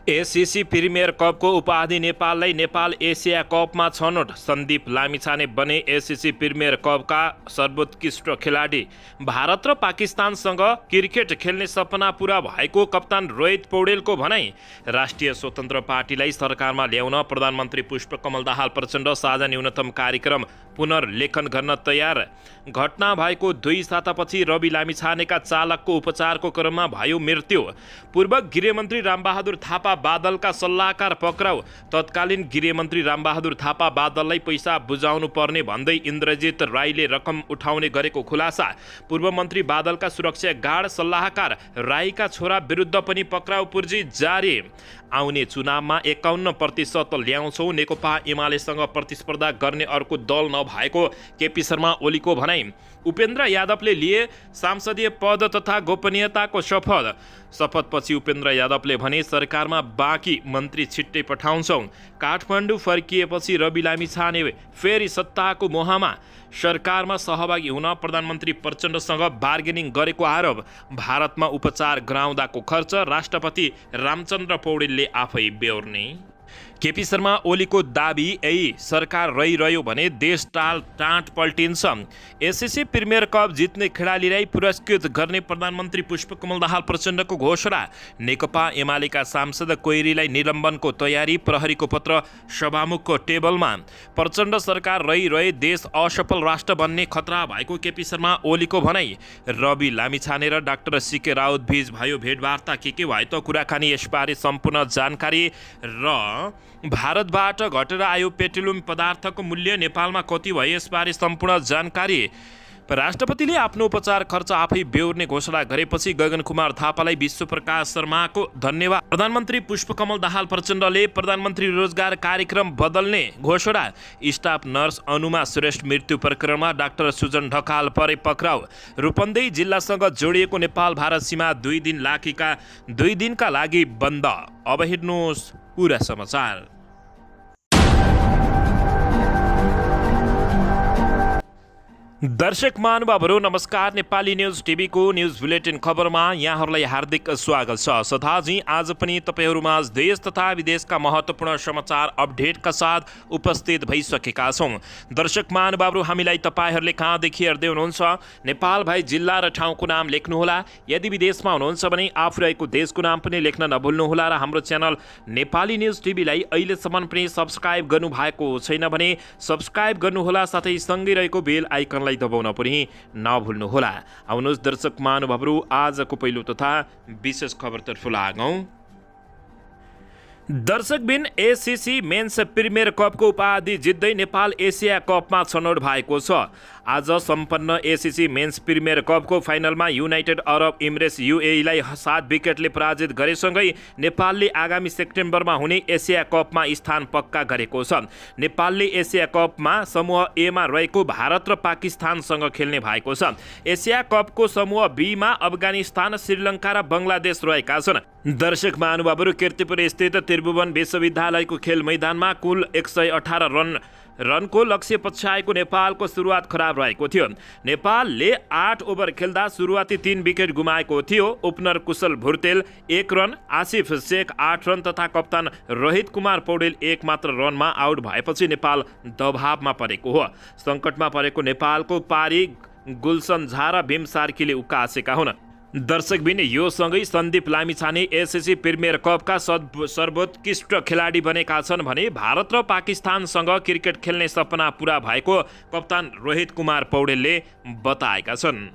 ACC premier कपको उपाधि नेपाललाई नेपाल एसिया कपमा छनौट। सन्दीप लामिछाने बने एसिसी प्रिमियर कपका सर्वोत्कृष्ट खेलाडी। भारत र पाकिस्तानसँग क्रिकेट खेल्ने सपना पूरा भएको कप्तान रोहित पौडेलको भनाई। राष्ट्रिय स्वतन्त्र पार्टीलाई सरकारमा ल्याउन प्रधानमन्त्री पुष्पकमल दाहाल प्रचण्ड साझा न्यूनतम कार्यक्रम पुनर्लेखन गर्न तयार। घटना भएको 2 सातापछि रवि लामिछानेका चालकको उपचारको क्रममा भयो मृत्यु। पूर्व गृहमन्त्री रामबहादुर थापा बादलका सल्लाहकार पक्राउ। तत्कालीन गृहमन्त्री रामबहादुर थापा बादललाई पैसा बुझाउनु पर्ने भन्दै इन्द्रजित राईले रकम उठाउने गरेको खुलासा। पूर्व मन्त्री बादलका सुरक्षा गार्ड सल्लाहकार राईका छोरा विरुद्ध पनि पक्राउ पूर्जी जारी। आउने चुनावमा 51% ल्याउँछौँ। नेकपा एमालेसँग प्रतिस्पर्धा गर्ने अर्को दल नभएको केपी शर्मा ओलीको भनाई। उपेन्द्र यादवले लिए सांसदीय पद तथा गोपनीयताको शपथपछि उपेन्द्र यादवले भने सरकारमा बाँकी मन्त्री छिट्टै पठाउँछौँ। काठमाडौँ फर्किएपछि रवि लामिछाने फेरि सत्ताको मोहमा। सरकारमा सहभागी हुन प्रधानमन्त्री प्रचण्डसँग बार्गेनिङ गरेको आरोप। भारतमा उपचार गराउँदाको खर्च राष्ट्रपति रामचन्द्र पौडेलले आफै बेहोर्ने। केपी शर्मा ओलीको दाबी यही सरकार रहिरह्यो भने देश टाँट पल्टिन्छ। एसिसी प्रिमियर कप जित्ने खेलाडीलाई पुरस्कृत गर्ने प्रधानमन्त्री पुष्पकमल दाहाल प्रचण्डको घोषणा। नेकपा एमालेका सांसद कोइरीलाई निलम्बनको तयारी। प्रहरीको पत्र सभामुखको टेबलमा। प्रचण्ड सरकार रहिरहे देश असफल राष्ट्र बन्ने खतरा भएको केपी शर्मा ओलीको भनाई। रवि लामिछाने र डाक्टर सीके राउत बीच भयो भेटवार्ता। के भयो त कुराकानी, यसबारे सम्पूर्ण जानकारी। र भारतबाट घटेर आयो पेट्रोलियम पदार्थको मूल्य, नेपालमा कति भयो यसबारे सम्पूर्ण जानकारी। राष्ट्रपतिले आफ्नो उपचार खर्च आफै बेहोर्ने घोषणा गरेपछि गगन कुमार थापालाई विश्वप्रकाश शर्माको धन्यवाद। प्रधानमन्त्री पुष्पकमल दाहाल प्रचण्डले प्रधानमन्त्री रोजगार कार्यक्रम बदल्ने घोषणा। स्टाफ नर्स अनुमा श्रेष्ठ मृत्यु प्रकरणमा डाक्टर सुजन ढकाल परे पक्राउ। रूपन्देही जिल्लासँग जोडिएको नेपाल भारत सीमा 2 दिनका लागि बन्द। अब हेर्नुहोस् पूरा समाचार। दर्शक महानुभावहरू नमस्कार। नेपाली न्युज टिभीको न्युज बुलेटिन खबरमा यहाँहरूलाई हार्दिक स्वागत छ। सदाझै आज पनि तपाईँहरूमाझ देश तथा विदेशका महत्त्वपूर्ण समाचार अपडेटका साथ उपस्थित भइसकेका छौँ। दर्शक महानुभावहरू, हामीलाई तपाईँहरूले कहाँदेखि हेर्दै हुनुहुन्छ नेपाल भई जिल्ला र ठाउँको नाम लेख्नुहोला। यदि विदेशमा हुनुहुन्छ भने आफू रहेको देशको नाम पनि लेख्न नभुल्नुहोला। र हाम्रो च्यानल नेपाली न्युज टिभीलाई अहिलेसम्म पनि सब्सक्राइब गर्नुभएको छैन भने सब्सक्राइब गर्नुहोला, साथै सँगै रहेको बेल आइकनलाई दबाउन पनि नभुल्नुहोला। आउनुहोस् दर्शक महानुभावहरू, आजको पहिलो तथा विशेष खबरतर्फ लागौँ। दर्शकबिन, एसिसी मेन्स प्रिमियर कपको उपाधि जित्दै नेपाल एसिया कपमा छनौट भएको छ। आज सम्पन्न एसिसी मेन्स प्रिमियर कपको फाइनलमा युनाइटेड अरब इमिरेट्स युएईलाई 7 विकेटले पराजित गरेसँगै नेपालले आगामी सेप्टेम्बरमा हुने एसिया कपमा स्थान पक्का गरेको छ। नेपालले एसिया कपमा समूह एमा रहेको भारत र पाकिस्तानसँग खेल्ने भएको छ। एसिया कपको समूह बीमा अफगानिस्तान, श्रीलङ्का र बङ्गलादेश रहेका छन्। दर्शक महानुभावहरू, कीर्तिपुर स्थित त्रिभुवन विश्वविद्यालयको खेल मैदानमा कुल 118 रनको लक्ष्य पछ्याएको नेपालको सुरुवात खराब रहेको थियो। नेपालले 8 ओभर खेल्दा सुरुवाती 3 विकेट गुमाएको थियो। ओपनर कुशल भुर्तेल 1 रन, आसिफ शेख 8 रन तथा कप्तान रोहित कुमार पौडेल 1 मात्र रनमा आउट भएपछि नेपाल दबावमा परेको हो। सङ्कटमा परेको नेपालको पारी गुलसन झा र भीम सार्कीले उकासेका हुन्। दर्शकबिन, यो सँगै सन्दीप लामिछाने एसिसी प्रिमियर कपका सर्वोत्कृष्ट खेलाडी बनेका छन् भने भारत र पाकिस्तानसँग क्रिकेट खेल्ने सपना पूरा भएको कप्तान रोहित कुमार पौडेलले बताएका छन्।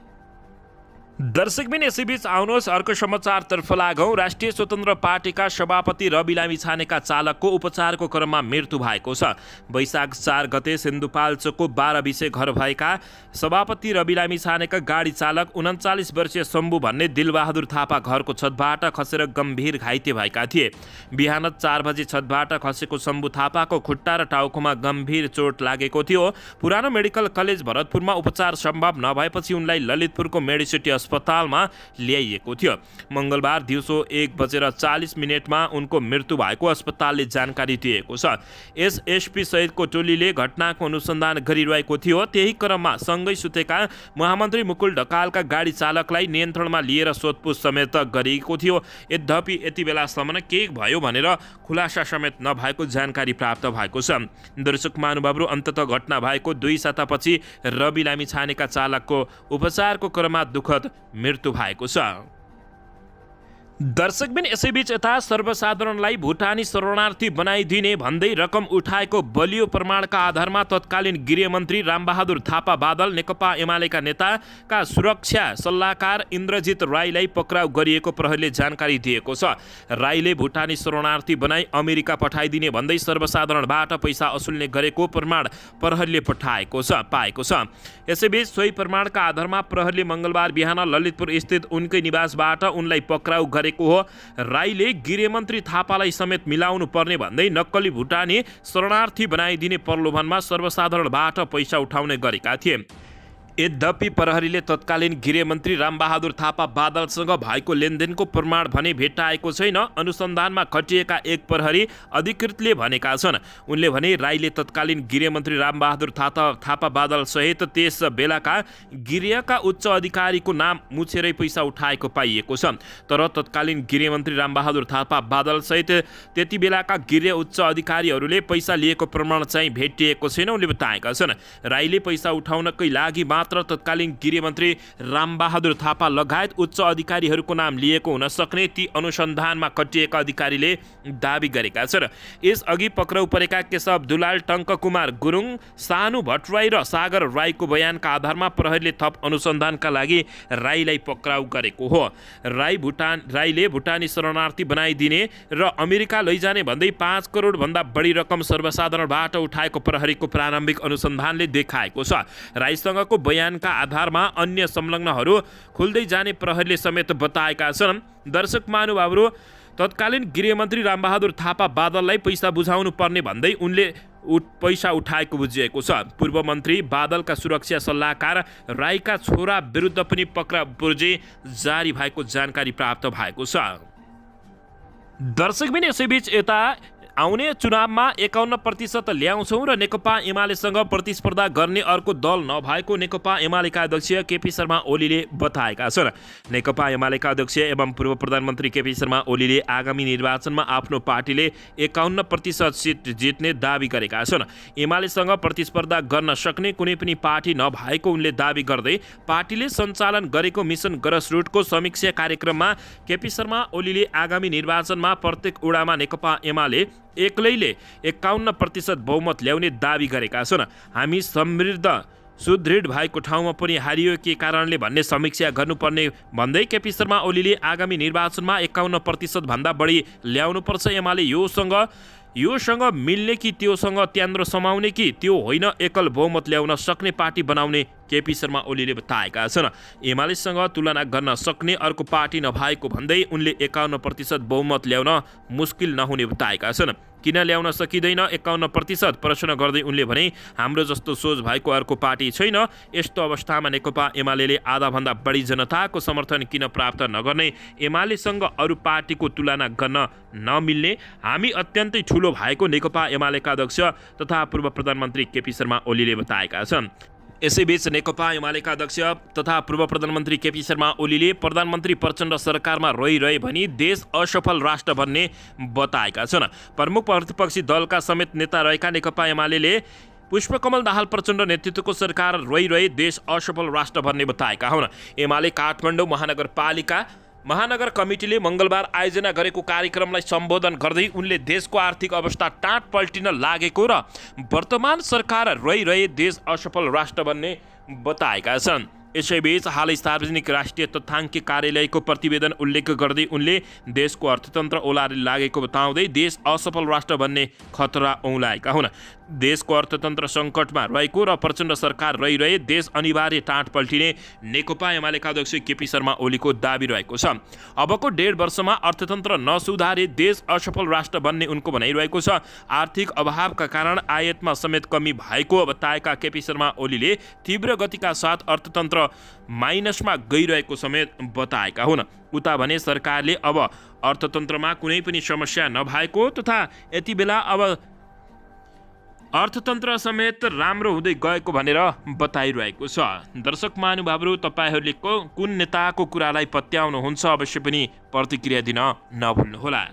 दर्शकबिन, यसैबीच आउनुहोस् अर्को समाचारतर्फ लागौँ। राष्ट्रिय स्वतन्त्र पार्टीका सभापति रवि लामिछानेका चालकको उपचारको क्रममा मृत्यु भएको छ। वैशाख 4 गते सिन्धुपाल्चोकको 12 विषय घर भएका सभापति रवि लामिछानेका गाडी चालक 39 वर्षीय शम्भु भन्ने दिलबहादुर थापा घरको छतबाट खसेर गम्भीर घाइते भएका थिए। बिहान 4 बजे छतबाट खसेको शम्भु थापाको खुट्टा र टाउकोमा गम्भीर चोट लागेको थियो। पुरानो मेडिकल कलेज भरतपुरमा उपचार सम्भव नभएपछि उनलाई ललितपुरको मेडिसिटी अस्पतालमा ल्याइएको थियो। मंगलबार दिउँसो 1:40 उनको मृत्यु भएको अस्पतालले जानकारी दिएको छ। एसएसपी सहितको टोलीले घटनाको अनुसन्धान गरिरहेको थियो। त्यही क्रममा सँगै सुतेका महामन्त्री मुकुल ढकालका गाडी चालकलाई नियन्त्रणमा लिएर सोधपुछ समेत गरिएको थियो। यद्यपि यति बेलासम्म के भयो भनेर खुलासा समेत नभएको जानकारी प्राप्त भएको छ। दर्शक महानुभावहरू, अन्ततः घटना भएको 2 सातापछि रवि लामिछानेका चालकको उपचारको क्रममा दुःखद मृत्यु भएको छ। दर्शकबिन, यसैबीच यता सर्वसाधारणलाई भुटानी शरणार्थी बनाइदिने भन्दै रकम उठाएको बलियो प्रमाणका आधारमा तत्कालीन गृहमन्त्री रामबहादुर थापा बादल, नेकपा एमालेका नेताका सुरक्षा सल्लाहकार इन्द्रजित राईलाई पक्राउ गरिएको प्रहरीले जानकारी दिएको छ। राईले भुटानी शरणार्थी बनाई अमेरिका पठाइदिने भन्दै सर्वसाधारणबाट पैसा असुल्ने गरेको प्रमाण प्रहरीले पाएको छ। यसैबीच सोही प्रमाणका आधारमा प्रहरीले मंगलबार बिहान ललितपुर स्थित उनकै निवासबाट उनलाई पक्राउ गरेको हो। राईले गृहमन्त्री थापालाई समेत मिलाउनु पर्ने भन्दै नक्कली भुटानी शरणार्थी बनाइदिने प्रलोभनमा सर्वसाधारणबाट पैसा उठाउने गरेका थिए। यद्यपि प्रहरीले तत्कालीन गृहमन्त्री रामबहादुर थापा बादलसँग भएको लेनदेनको प्रमाण भने भेट्टाएको छैन। अनुसन्धानमा खटिएका एक प्रहरी अधिकृतले भनेका छन्। उनले भने राईले तत्कालीन गृहमन्त्री रामबहादुर थापा बादल सहित त्यस बेलाका गृहका उच्च अधिकारीको नाम मुछेरै पैसा उठाएको पाइएको छ। तर तत्कालीन गृहमन्त्री रामबहादुर थापा बादल सहित त्यति बेलाका गृह उच्च अधिकारीहरूले पैसा लिएको प्रमाण चाहिँ भेटिएको छैन उनले बताएका छन्। राईले पैसा उठाउनकै लागि मात्र तत्कालीन गृहमन्त्री रामबहादुर थापा लगायत उच्च अधिकारीहरूको नाम लिएको हुन सक्ने ती अनुसन्धानमा खटिएका अधिकारीले दाबी गरेका छन्। यसअघि पक्राउ परेका केशव दुलाल, टङ्क कुमार गुरुङ, सानु भट्टराई र सागर राईको बयानका आधारमा प्रहरीले थप अनुसन्धानका लागि राईलाई पक्राउ गरेको हो। राईले भुटानी शरणार्थी बनाइदिने र अमेरिका लैजाने भन्दै 5 करोड भन्दा बढी रकम सर्वसाधारणबाट उठाएको प्रहरीको प्रारम्भिक अनुसन्धानले देखाएको छ। राईसँगको बयानका आधारमा अन्य संलग्नहरू खुल्दै जाने प्रहरीले समेत बताएका छन्। दर्शक महानुभावहरू, तत्कालीन गृहमन्त्री रामबहादुर थापा बादललाई पैसा बुझाउनु पर्ने भन्दै उनले पैसा उठाएको बुझिएको छ। पूर्व मन्त्री बादलका सुरक्षा सल्लाहकार राईका छोरा विरुद्ध पनि पक्राउ जारी भएको जानकारी प्राप्त भएको छ। दर्शकबिन, यसैबीच यता आउने चुनावमा 51% ल्याउँछौँ र नेकपा एमालेसँग प्रतिस्पर्धा गर्ने अर्को दल नभएको नेकपा एमालेका अध्यक्ष केपी शर्मा ओलीले बताएका छन्। नेकपा एमालेका अध्यक्ष एवं पूर्व प्रधानमन्त्री केपी शर्मा ओलीले आगामी निर्वाचनमा आफ्नो पार्टीले 51% सिट जित्ने दावी गरेका छन्। एमालेसँग प्रतिस्पर्धा गर्न सक्ने कुनै पनि पार्टी नभएको उनले दावी गर्दै पार्टीले सञ्चालन गरेको मिसन ग्रासरुटको समीक्षा कार्यक्रममा केपी शर्मा ओलीले आगामी निर्वाचनमा प्रत्येक वडामा नेकपा एमाले एक्लैले 51% बहुमत ल्याउने दावी गरेका छन्। हामी समृद्ध सुदृढ भएको ठाउँमा पनि हारियो के कारणले भन्ने समीक्षा गर्नुपर्ने भन्दै केपी शर्मा ओलीले आगामी निर्वाचनमा 51% भन्दा बढी ल्याउनुपर्छ। एमाले योसँग मिल्ने कि त्योसँग त्यान्द्रो समाउने कि त्यो होइन, एकल बहुमत ल्याउन सक्ने पार्टी बनाउने केपी शर्मा ओलीले बताएका छन्। एमालेसँग तुलना गर्न सक्ने अर्को पार्टी नभएको भन्दै उनले 51% बहुमत ल्याउन मुस्किल नहुने बताएका छन्। किन ल्याउन सकिँदैन 51% प्रश्न गर्दै उनले भने, हाम्रो जस्तो सोच भएको अर्को पार्टी छैन। यस्तो अवस्थामा नेकपा एमाले आधाभन्दा बढी जनताको समर्थन किन प्राप्त नगर्ने, एमालेसँग अरू पार्टीको तुलना गर्न नमिल्ने, हामी अत्यन्तै ठुलो भएको नेकपा एमालेका अध्यक्ष तथा पूर्व प्रधानमन्त्री केपी शर्मा ओलीले बताएका छन्। यसैबीच नेकपा एमालेका अध्यक्ष तथा पूर्व प्रधानमन्त्री केपी शर्मा ओलीले प्रधानमन्त्री प्रचण्ड सरकारमा रहिरहे भनी देश असफल राष्ट्र भन्ने बताएका छन्। प्रमुख प्रतिपक्षी दलका समेत नेता रहेका नेकपा एमाले पुष्पकमल दाहाल प्रचण्ड नेतृत्वको सरकार रहिरहे देश असफल राष्ट्र भन्ने बताएका हुन्। एमाले काठमाडौँ महानगर कमिटीले मंगलबार आयोजना गरेको कार्यक्रमलाई सम्बोधन गर्दै उनले देशको आर्थिक अवस्था टाँट पल्टिन लागेको र वर्तमान सरकार रहिरहे देश असफल राष्ट्र भन्ने बताएका छन्। यसैबीच हालै सार्वजनिक राष्ट्रिय तथ्याङ्क कार्यालयको प्रतिवेदन उल्लेख गर्दै उनले देशको अर्थतन्त्र ओलारे लागेको बताउँदै देश असफल राष्ट्र भन्ने खतरा औँलाएका हुन्। देशको अर्थतन्त्र सङ्कटमा रहेको र प्रचण्ड सरकार रहिरहे देश अनिवार्य टाँट पल्टिने नेकपा एमालेका अध्यक्ष केपी शर्मा ओलीको दाबी रहेको छ। अबको 1.5 वर्षमा अर्थतन्त्र नसुधारे देश असफल राष्ट्र बन्ने उनको भनाइरहेको छ। आर्थिक अभावका कारण आयातमा समेत कमी भएको बताएका केपी शर्मा ओलीले तीव्र गतिका साथ अर्थतन्त्र माइनसमा गइरहेको समेत बताएका हुन्। उता भने सरकारले अब अर्थतन्त्रमा कुनै पनि समस्या नभएको तथा यति बेला अब अर्थतन्त्र समेत राम्रो हुँदै गएको भनेर बताइरहेको छ। दर्शक महानुभावहरू, तपाईँहरूले कुन नेताको कुरालाई पत्याउनुहुन्छ अवश्य पनि प्रतिक्रिया दिन नभुल्नुहोला।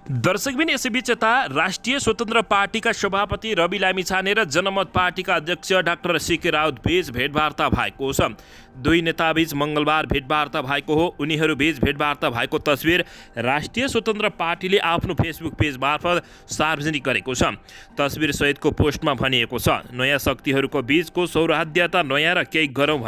दर्शकबिन यसैबीच यता राष्ट्रिय स्वतन्त्र पार्टीका सभापति रवि लामिछाने र जनमत पार्टीका अध्यक्ष डाक्टर सीके राउत बीच भेटवार्ता भएको छ। दुई नेताबीच मङ्गलबार भेटवार्ता भएको हो। उनीहरूबीच भेटवार्ता भएको तस्बिर राष्ट्रिय स्वतन्त्र पार्टीले आफ्नो फेसबुक पेज मार्फत सार्वजनिक गरेको छ। तस्बिर सहितको पोस्टमा भनिएको छ, नयाँ शक्तिहरूको बीचको सौहार्द्यता नयाँ र केही गरौँ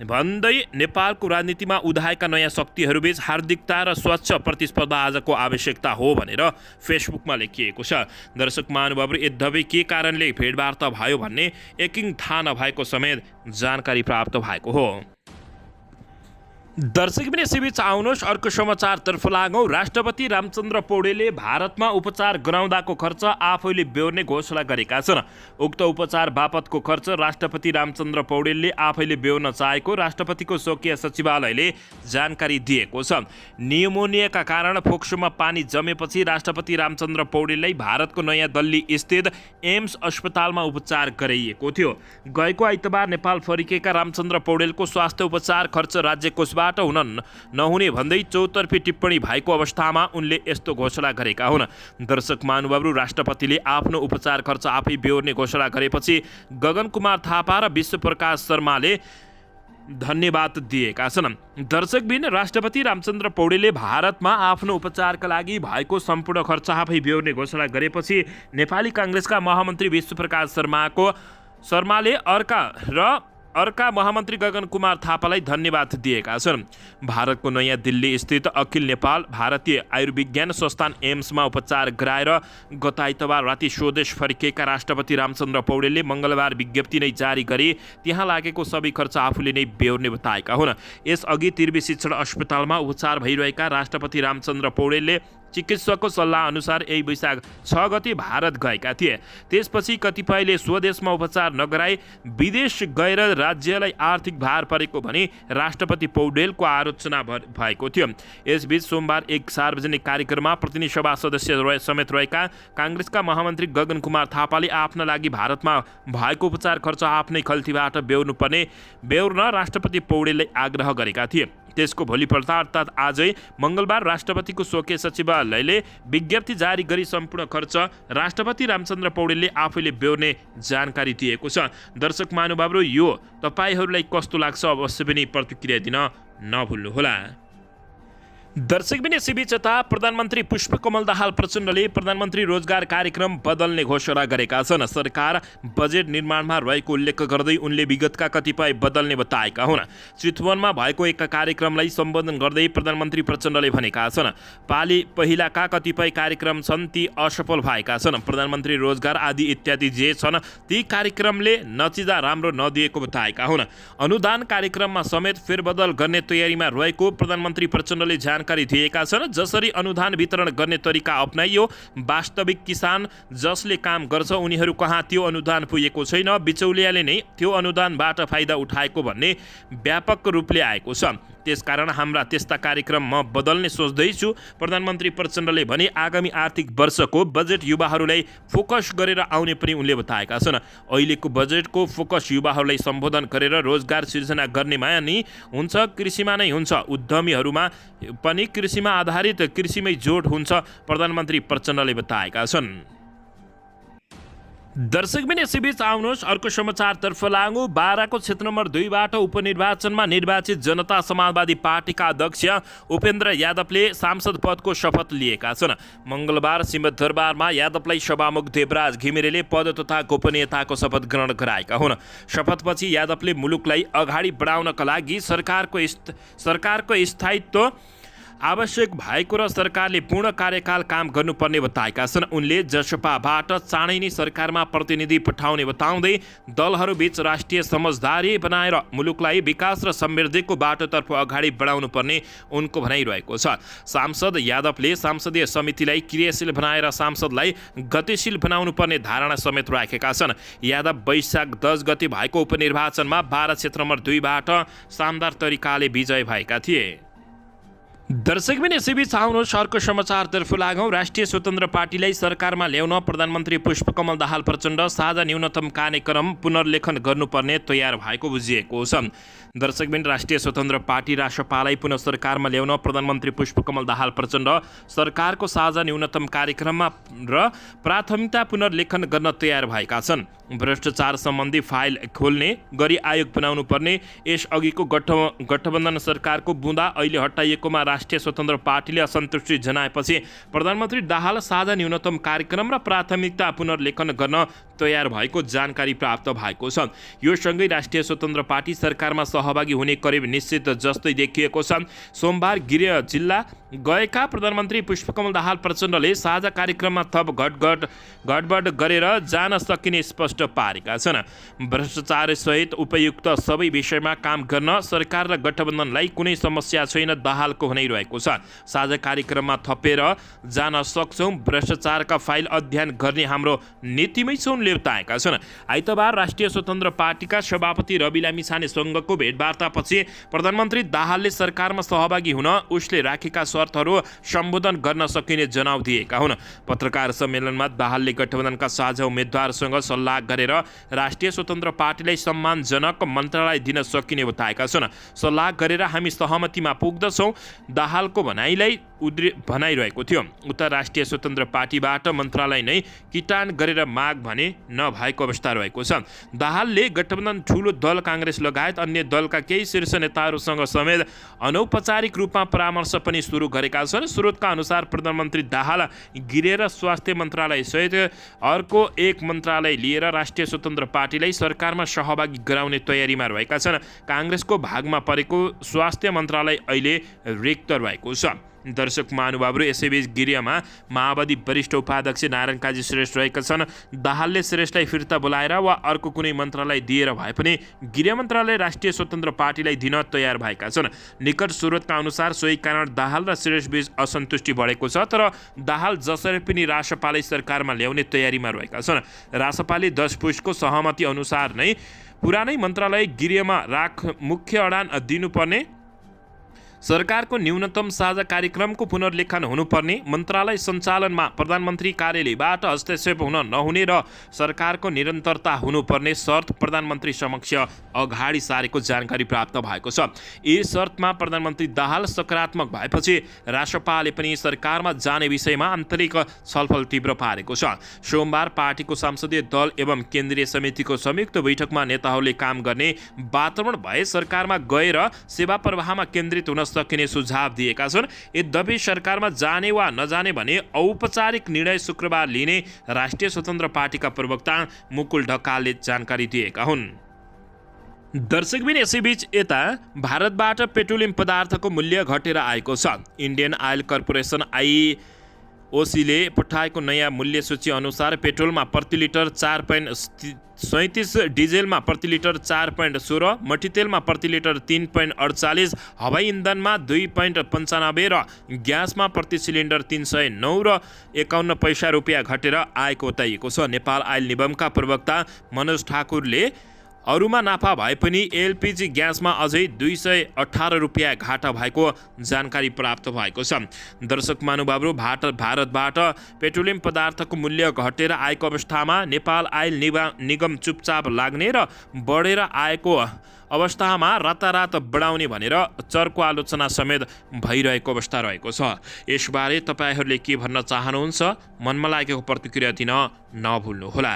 भन्दै नेपालको राजनीतिमा उदाएका नयाँ शक्तिहरूबीच हार्दिकता र स्वच्छ प्रतिस्पर्धा आजको आवश्यकता हो भनेर फेसबुकमा लेखिएको छ। दर्शक महानुभावहरू, यद्यपि के कारणले भेटवार्ता भयो भन्ने एकिङ थाहा नभएको समेत जानकारी प्राप्त भएको हो। दर्शकबिन यसैबीच आउनुहोस् अर्को समाचारतर्फ लागौँ। राष्ट्रपति रामचन्द्र पौडेलले भारतमा उपचार गराउँदाको खर्च आफैले बेहोर्ने घोषणा गरेका छन्। उक्त उपचार बापतको खर्च राष्ट्रपति रामचन्द्र पौडेलले आफैले बेहोर्न चाहेको राष्ट्रपतिको स्वकीय सचिवालयले जानकारी दिएको छ। निमोनियाका कारण फोक्सोमा पानी जमेपछि राष्ट्रपति रामचन्द्र पौडेललाई भारतको नयाँ दिल्ली स्थित एम्स अस्पतालमा उपचार गराइएको थियो। गएको आइतबार नेपाल फर्किएका रामचन्द्र पौडेलको स्वास्थ्य उपचार खर्च राज्य कोषबाट हुन नहुने भन्दै चौतर्फी टिप्पणी भएको अवस्थामा उनले यस्तो घोषणा गरेका हुन्। दर्शक महानुभावहरू, राष्ट्रपतिले आफ्नो उपचार खर्च आफै बेहोर्ने घोषणा गरेपछि गगन कुमार थापा र विश्वप्रकाश शर्माले धन्यवाद दिएका छन्। दर्शकबिन, राष्ट्रपति रामचन्द्र पौडेलले भारतमा आफ्नो उपचारका लागि भएको सम्पूर्ण खर्च आफै बेहोर्ने घोषणा गरेपछि नेपाली काङ्ग्रेसका महामन्त्री विश्वप्रकाश शर्माले अर्का महामन्त्री गगन कुमार थापालाई धन्यवाद दिएका छन्। भारतको नयाँ दिल्ली स्थित अखिल नेपाल भारतीय आयुर्विज्ञान संस्थान एम्समा उपचार गराएर गत आइतबार राति स्वदेश फर्किएका राष्ट्रपति रामचन्द्र पौडेलले मङ्गलबार विज्ञप्ति नै जारी गरी त्यहाँ लागेको सबै खर्च आफूले नै बेहोर्ने बताएका हुन्। यसअघि तिर्वी शिक्षण अस्पतालमा उपचार भइरहेका राष्ट्रपति रामचन्द्र पौडेलले चिकित्सकको सल्लाह अनुसार यही वैशाख 6 गते भारत गएका थिए। त्यसपछि कतिपयले स्वदेशमा उपचार नगराई विदेश गएर राज्यलाई आर्थिक भार परेको भनी राष्ट्रपति पौडेलको आलोचना भएको थियो। यसबीच सोमबार एक सार्वजनिक कार्यक्रममा प्रतिनिधि सभा सदस्य समेत रहेका काङ्ग्रेसका महामन्त्री गगन कुमार थापाले आफ्ना लागि भारतमा भएको उपचार खर्च आफ्नै खल्तीबाट बेहोर्न राष्ट्रपति पौडेललाई आग्रह गरेका थिए। त्यसको भोलिपल्ट अर्थात् आजै मङ्गलबार राष्ट्रपतिको स्वकीय सचिवालयले विज्ञप्ति जारी गरी सम्पूर्ण खर्च राष्ट्रपति रामचन्द्र पौडेलले आफैले बेहोर्ने जानकारी दिएको छ। दर्शक महानुभावहरू, यो तपाईँहरूलाई कस्तो लाग्छ अवश्य पनि प्रतिक्रिया दिन नभुल्नुहोला। दर्शकबिन यसैबीच यता प्रधानमन्त्री पुष्पकमल दाहाल प्रचण्डले प्रधानमन्त्री रोजगार कार्यक्रम बदल्ने घोषणा गरेका छन्। सरकार बजेट निर्माणमा रहेको उल्लेख गर्दै उनले विगतका कतिपय बदल्ने बताएका हुन्। चितवनमा भएको एक कार्यक्रमलाई सम्बोधन गर्दै प्रधानमन्त्री प्रचण्डले भनेका छन्, पहिलाका कतिपय कार्यक्रम छन् ती असफल भएका छन्। प्रधानमन्त्री रोजगार आदि इत्यादि जे छन् ती कार्यक्रमले नतिजा राम्रो नदिएको बताएका हुन्। अनुदान कार्यक्रममा समेत फेरबदल गर्ने तयारीमा रहेको प्रधानमन्त्री प्रचण्डले जानकारी दिएका छन्। जसरी अनुदान वितरण गर्ने तरिका अप्नाइयो, वास्तविक किसान जसले काम गर्छ उनीहरू कहाँ त्यो अनुदान पुगेको छैन, बिचौलियाले नै त्यो अनुदानबाट फाइदा उठाएको भन्ने व्यापक रूपले आएको छ। त्यसकारण हाम्रा त्यस्ता कार्यक्रम म बदल्ने सोच्दैछु। प्रधानमन्त्री प्रचण्डले भने आगामी आर्थिक वर्षको बजेट युवाहरूलाई फोकस गरेर आउने पनि उनले बताएका छन्। अहिलेको बजेटको फोकस युवाहरूलाई सम्बोधन गरेर रोजगार सिर्जना गर्नेमा नै हुन्छ, कृषिमा नै हुन्छ, उद्यमीहरूमा पनि कृषिमा आधारित कृषिमै जोड हुन्छ, प्रधानमन्त्री प्रचण्डले बताएका छन्। दर्शकबिन यसैबीच आउनुहोस् अर्को समाचारतर्फ लागौँ। बाराको क्षेत्र नम्बर 2बाट उपनिर्वाचनमा निर्वाचित जनता समाजवादी पार्टीका अध्यक्ष उपेन्द्र यादवले सांसद पदको शपथ लिएका छन्। मङ्गलबार सिंहदरबारमा यादवलाई सभामुख देवराज घिमिरेले पद तथा गोपनीयताको शपथ ग्रहण गराएका हुन्। शपथपछि यादवले मुलुकलाई अगाडि बढाउनका लागि सरकारको स्थायित्व आवश्यक भएको र सरकारले पूर्ण कार्यकाल काम गर्नुपर्ने बताएका छन्। उनले जसपाबाट चाँडै नै सरकारमा प्रतिनिधि पठाउने बताउँदै दलहरूबीच राष्ट्रिय समझदारी बनाएर मुलुकलाई विकास र समृद्धिको बाटोतर्फ अगाडि बढाउनु पर्ने उनको भनाइरहेको छ। सांसद यादवले संसदीय समितिलाई क्रियाशील बनाएर सांसदलाई गतिशील बनाउनु पर्ने धारणा समेत राखेका छन्। यादव वैशाख 10 गते भएको उपनिर्वाचनमा 12 क्षेत्र नम्बर 2बाट शानदार तरिकाले विजय भएका थिए। दर्शकबिन यसैबीच आउनुहोस् अर्को समाचारतर्फ लागौँ। राष्ट्रिय स्वतन्त्र पार्टीलाई सरकारमा ल्याउन प्रधानमन्त्री पुष्पकमल दाहाल प्रचण्ड साझा न्यूनतम कार्यक्रम पुनर्लेखन गर्नुपर्ने तयार भएको बुझिएको छ। दर्शकबिन राष्ट्रिय स्वतन्त्र पार्टी रासपालाई पुनः सरकारमा ल्याउन प्रधानमन्त्री पुष्पकमल दाहाल प्रचण्ड सरकारको साझा न्यूनतम कार्यक्रममा र प्राथमिकता पुनर्लेखन गर्न तयार भएका छन्। भ्रष्टाचार सम्बन्धी फाइल खोल्ने गरी आयोग बनाउनु पर्ने यसअघिको गठबन्धन सरकारको बुँदा अहिले हटाइएकोमा राष्ट्रिय स्वतन्त्र पार्टीले असन्तुष्टि जनाएपछि प्रधानमन्त्री दाहाल साझा न्यूनतम कार्यक्रम र प्राथमिकता पुनर्लेखन गर्न तयार भएको जानकारी प्राप्त भएको छ। यो सँगै राष्ट्रिय स्वतन्त्र पार्टी सरकारमा सहभागी हुने करिब निश्चित जस्तै देखिएको छ। सोमबार गृह जिल्ला गएका प्रधानमन्त्री पुष्पकमल दाहाल प्रचण्डले साझा कार्यक्रममा थप गडबड गरेर जान सकिने स्पष्ट पारेका छन्। भ्रष्टाचार सहित उपयुक्त सबै विषयमा काम गर्न सरकार र गठबन्धनलाई कुनै समस्या छैन दाहालको भनाइरहेको छ। साझा कार्यक्रममा थपेर जान सक्छौँ, भ्रष्टाचारका फाइल अध्ययन गर्ने हाम्रो नीतिमै छ उनले बताएका छन्। आइतबार राष्ट्रिय स्वतन्त्र पार्टीका सभापति रवि लामिछानेसँगको भेटवार्तापछि प्रधानमन्त्री दाहालले सरकारमा सहभागी हुन उसले राखेका शर्तहरू सम्बोधन गर्न सकिने जनाउ दिएका हुन्। पत्रकार सम्मेलनमा दाहालले गठबन्धनका साझा उम्मेद्वारसँग सल्लाह गरेर राष्ट्रिय स्वतन्त्र पार्टीलाई सम्मानजनक मन्त्रालय दिन सकिने बताएका छन्। सल्लाह गरेर हामी सहमतिमा पुग्दछौँ दाहालको भनाइरहेको थियो। उता राष्ट्रिय स्वतन्त्र पार्टीबाट मन्त्रालय नै किटान गरेर माग भने नभएको अवस्था रहेको छ। दाहालले गठबन्धन ठुलो दल काङ्ग्रेस लगायत अन्य दलका केही शीर्ष नेताहरूसँग समेत अनौपचारिक रूपमा परामर्श पनि सुरु गरेका छन्। स्रोतका अनुसार प्रधानमन्त्री दाहाल गृह र स्वास्थ्य मन्त्रालय सहित अर्को एक मन्त्रालय लिएर राष्ट्रिय स्वतन्त्र पार्टीलाई सरकारमा सहभागी गराउने तयारीमा रहेका छन्। काङ्ग्रेसको भागमा परेको स्वास्थ्य मन्त्रालय अहिले रिक्त रहेको छ। दर्शक महानुभावहरू यसैबीच गृहमा माओवादी वरिष्ठ उपाध्यक्ष नारायण काजी श्रेष्ठ रहेका छन्। दाहालले श्रेष्ठलाई फिर्ता बोलाएर वा अर्को कुनै मन्त्रालय दिएर भए पनि गृह मन्त्रालय राष्ट्रिय स्वतन्त्र पार्टीलाई दिन तयार भएका छन्। निकट स्रोतका अनुसार सोही कारण दाहाल र श्रेष्ठबीच असन्तुष्टि बढेको छ। तर दाहाल जसरी पनि रासपालाई सरकारमा ल्याउने तयारीमा रहेका छन्। रासपाले 10 पुसको सहमति अनुसार नै पुरानै मन्त्रालय गृहमा मुख्य अडान दिनुपर्ने, सरकारको न्यूनतम साझा कार्यक्रमको पुनर्लेखन हुनुपर्ने, मन्त्रालय सञ्चालनमा प्रधानमन्त्री कार्यालयबाट हस्तक्षेप हुन नहुने र सरकारको निरन्तरता हुनुपर्ने शर्त प्रधानमन्त्री समक्ष अगाडि सारेको जानकारी प्राप्त भएको छ। यी शर्तमा प्रधानमन्त्री दाहाल सकारात्मक भएपछि रासपाले पनि सरकारमा जाने विषयमा आन्तरिक छलफल तीव्र पारेको छ। सोमबार पार्टीको संसदीय दल एवं केन्द्रीय समितिको संयुक्त बैठकमा नेताहरूले काम गर्ने वातावरण भए सरकारमा गएर सेवा प्रवाहमा केन्द्रित हुन सकिने सुझाव दिएका छन्। यद्यपि सरकारमा जाने वा नजाने भने औपचारिक निर्णय शुक्रबार लिने राष्ट्रिय स्वतन्त्र पार्टीका प्रवक्ता मुकुल ढकालले जानकारी दिएका हुन्। दर्शकबिन यसैबीच यता भारतबाट पेट्रोलियम पदार्थको मूल्य घटेर आएको छ। इन्डियन आयल कर्पोरेसन आइओसीले पठाएको नयाँ मूल्य सूची अनुसार पेट्रोलमा प्रति लिटर 4.37, डिजेलमा प्रति लिटर 4.16, मट्टीतेलमा प्रति लिटर 3.48, हवाई इन्धनमा 2.95 र ग्यासमा प्रति सिलिन्डर 309 र 51 पैसा रुपियाँ घटेर आएको बताइएको छ। नेपाल आयल निगमका प्रवक्ता मनोज ठाकुरले अरूमा नाफा भए पनि एलपीजी ग्यासमा अझै 218 रुपियाँ घाटा भएको जानकारी प्राप्त भएको छ। दर्शक महानुभावहरू भारतबाट पेट्रोलियम पदार्थको मूल्य घटेर आएको अवस्थामा नेपाल आयल निगम चुपचाप लाग्ने र बढेर आएको अवस्थामा रातारात बढाउने भनेर चर्को आलोचना समेत भइरहेको अवस्था रहेको छ। यसबारे तपाईहरूले के भन्न चाहनुहुन्छ? मनमा लागेको प्रतिक्रिया दिन नभुल्नुहोला।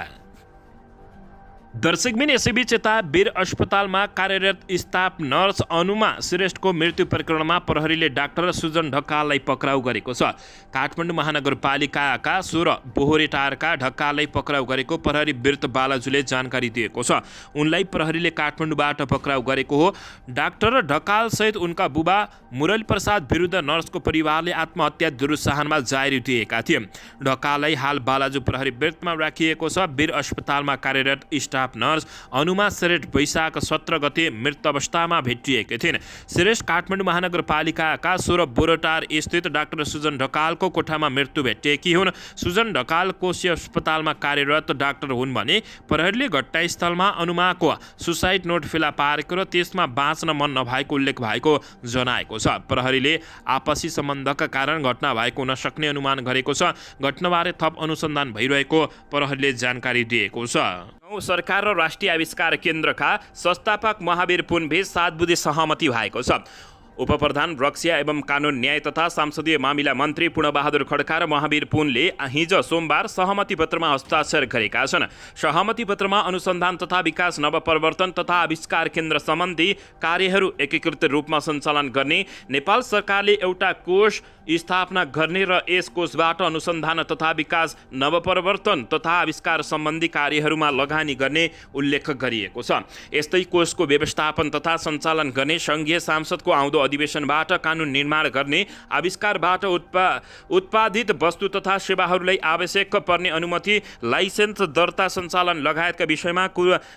दर्शकबिन यसैबीच यता वीर अस्पतालमा कार्यरत स्टाफ नर्स अनुमा श्रेष्ठको मृत्यु प्रकरणमा प्रहरीले डाक्टर सुजन ढकाललाई पक्राउ गरेको छ। काठमाडौँ महानगरपालिकाका 16 बोहोरेटारका ढकाललाई पक्राउ गरेको प्रहरी वीरत बालाजुले जानकारी दिएको छ। उनलाई प्रहरीले काठमाडौँबाट पक्राउ गरेको हो। डाक्टर ढकाल सहित उनका बुबा मुरली प्रसाद विरुद्ध नर्सको परिवारले आत्महत्या दुरुत्साहनमा जारी दिएका थिए। ढकाललाई हाल बालाजु प्रहरी वीरतमा राखिएको छ। वीर अस्पतालमा कार्यरत स्टाफ नर्स अनुमा श्रेष्ठ वैशाख 17 गते मृत अवस्थामा भेटिएकी थिइन्। श्रेष्ठ काठमाडौँ महानगरपालिकाका 16 बोरोटार स्थित डाक्टर सुजन ढकालको कोठामा मृत्यु भेटिएकी हुन्। सुजन ढकाल कोशी अस्पतालमा कार्यरत डाक्टर हुन् भने प्रहरीले घटनास्थलमा अनुमाको सुसाइड नोट फेला पारेको र त्यसमा बाँच्न मन नभएको उल्लेख भएको जनाएको छ। प्रहरीले आपसी सम्बन्धका कारण घटना भएको हुन सक्ने अनुमान गरेको छ। घटनाबारे थप अनुसन्धान भइरहेको प्रहरीले जानकारी दिएको छ। सरकार र राष्ट्रिय आविष्कार केन्द्रका संस्थापक महावीर पुनबीच 7 बुँदे सहमति भएको छ। उपप्रधान रक्षा एवं कानुन न्याय तथा संसदीय मामिला मन्त्री पूर्णबहादुर खड्का र महावीर पुनले हिजो सोमबार सहमति पत्रमा हस्ताक्षर गरेका छन्। सहमति पत्रमा अनुसन्धान तथा विकास, नवप्रवर्तन तथा आविष्कार केन्द्र सम्बन्धी कार्यहरू एकीकृत रूपमा सञ्चालन गर्ने, नेपाल सरकारले एउटा कोष स्थापना गर्ने र यस कोषबाट अनुसन्धान तथा विकास, नवप्रवर्तन तथा आविष्कार सम्बन्धी कार्यहरूमा लगानी गर्ने उल्लेख गरिएको छ। यस्तै कोषको व्यवस्थापन तथा सञ्चालन गर्ने, सङ्घीय सांसदको आउँदो अधिवेशनबाट कानुन निर्माण गर्ने, आविष्कारबाट उत्पादित वस्तु तथा सेवाहरूलाई आवश्यक पर्ने अनुमति, लाइसेन्स दर्ता, सञ्चालन लगायतका विषयमा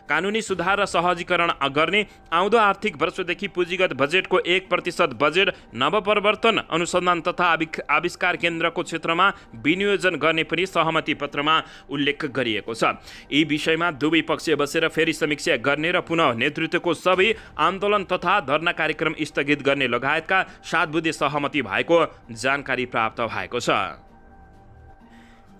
कानुनी सुधार र सहजीकरण गर्ने, आउँदो आर्थिक वर्षदेखि पुँजीगत बजेटको 1% बजेट नवप्रवर्तन, अनुसन्धान तथा आविष्कार केन्द्रको क्षेत्रमा विनियोजन गर्ने पनि सहमति पत्रमा उल्लेख गरिएको छ। यी विषयमा दुवै पक्ष बसेर फेरि समीक्षा गर्ने र पुनः नेतृत्वको सबै आन्दोलन तथा धरना कार्यक्रम स्थगित गर्ने लगायतका 7 बुँदे सहमति भएको जानकारी प्राप्त भएको छ।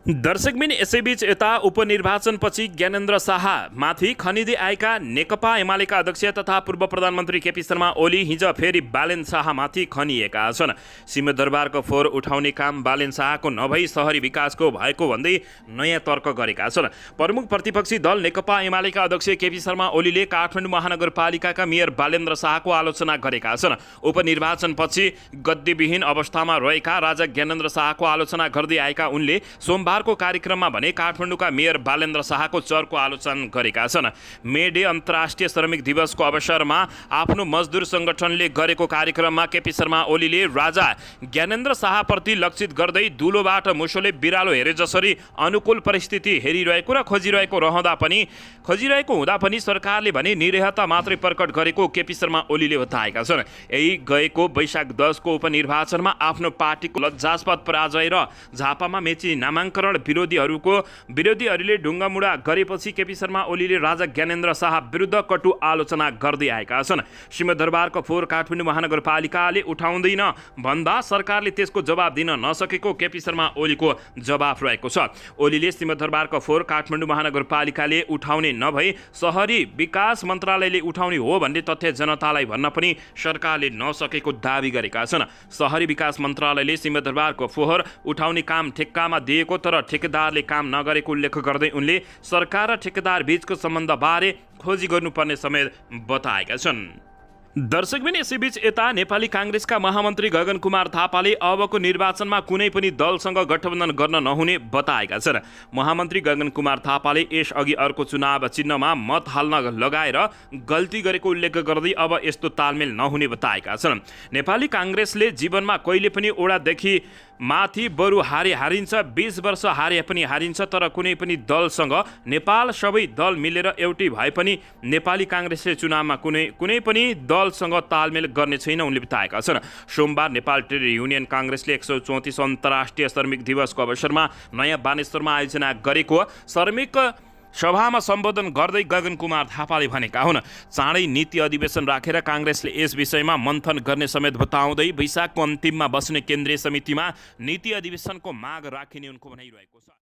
दर्शकबिन यसैबीच यता उपनिर्वाचनपछि ज्ञानेन्द्र शाहमाथि खनिँदै आएका नेकपा एमालेका अध्यक्ष तथा पूर्व प्रधानमन्त्री केपी शर्मा ओली हिजो फेरि बालेन शाहमाथि खनिएका छन्। सिंहदरबारको फोहोर उठाउने काम बालेन शाहको नभई शहरी विकासको भएको भन्दै नयाँ तर्क गरेका छन्। प्रमुख प्रतिपक्षी दल नेकपा एमालेका अध्यक्ष केपी शर्मा ओलीले काठमाडौँ महानगरपालिकाका मेयर बालेन्द्र शाहको आलोचना गरेका छन्। उपनिर्वाचनपछि गद्दीविहीन अवस्थामा रहेका राजा ज्ञानेन्द्र शाहको आलोचना गर्दै आएका उनले सोमबार को कार्यक्रममा भने काठमाडौँका मेयर बालेन्द्र शाहको चरको आलोचना गरेका छन्। मे डे अन्तर्राष्ट्रिय श्रमिक दिवसको अवसरमा आफ्नो मजदुर संगठनले गरेको कार्यक्रममा केपी शर्मा ओलीले राजा ज्ञानेन्द्र शाहप्रति लक्षित गर्दै दुलोबाट मुसोले बिरालो हेरे जसरी अनुकूल परिस्थिति हेरिरहेको र खोजिरहेको हुँदा पनि सरकारले भने निरहता मात्रै प्रकट गरेको केपी शर्मा ओलीले बताएका छन्। यही गएको वैशाख 10 को उपनिर्वाचनमा आफ्नो पार्टीको लज्जास्पद पराजय र झापामा मेची नामाङ्कन विरोधीहरूले ढुङ्गामुढा गरेपछि केपी शर्मा ओलीले राजा ज्ञानेन्द्र शाह विरुद्ध कटु आलोचना गर्दै आएका छन्। सिंहदरबारको फोहोर काठमाडौँ महानगरपालिकाले उठाउँदैन भन्दा सरकारले त्यसको जवाब दिन नसकेको केपी शर्मा ओलीको जवाफ रहेको छ। ओलीले सिंहदरबारको फोहोर काठमाडौँ महानगरपालिकाले उठाउने नभई शहरी विकास मन्त्रालयले उठाउने हो भन्ने तथ्य जनतालाई भन्न पनि सरकारले नसकेको दावी गरेका छन्। शहरी विकास मन्त्रालयले सिंहदरबारको फोहोर उठाउने काम ठेक्कामा दिएको तर ठेकेदारले काम नगरेको उल्लेख गर्दै उनले सरकार र ठेकेदार बीचको सम्बन्धबारे खोजी गर्नुपर्ने समेत बताएका छन्। दर्शकबिन यसैबीच यता नेपाली काङ्ग्रेसका महामन्त्री गगन कुमार थापाले अबको निर्वाचनमा कुनै पनि दलसँग गठबन्धन गर्न नहुने बताएका छन्। महामन्त्री गगन कुमार थापाले यसअघि अर्को चुनाव चिन्हमा मत हाल्न लगाएर गल्ती गरेको उल्लेख गर्दै अब यस्तो तालमेल नहुने बताएका छन्। नेपाली काङ्ग्रेसले जीवनमा कहिले पनि ओडादेखि माथि बरु हारिन्छ, 20 वर्ष हारे पनि हारिन्छ, तर कुनै पनि दलसँग नेपाल सबै दल मिलेर एउटै भए पनि नेपाली काङ्ग्रेसले चुनावमा कुनै पनि दलसँग तालमेल गर्ने छैन उनले बताएका छन्। सोमबार नेपाल ट्रेड युनियन काङ्ग्रेसले 134 अन्तर्राष्ट्रिय श्रमिक दिवसको अवसरमा नयाँ बानेश्वरमा आयोजना गरेको श्रमिक सभामा सम्बोधन गर्दै गगन कुमार थापाले भनेका हुन्, चाँडै नीति अधिवेशन राखेर काङ्ग्रेसले यस विषयमा मन्थन गर्ने समेत बताउँदै वैशाखको अन्तिममा बस्ने केन्द्रीय समितिमा नीति अधिवेशनको माग राखिने उनको भनाइरहेको छ।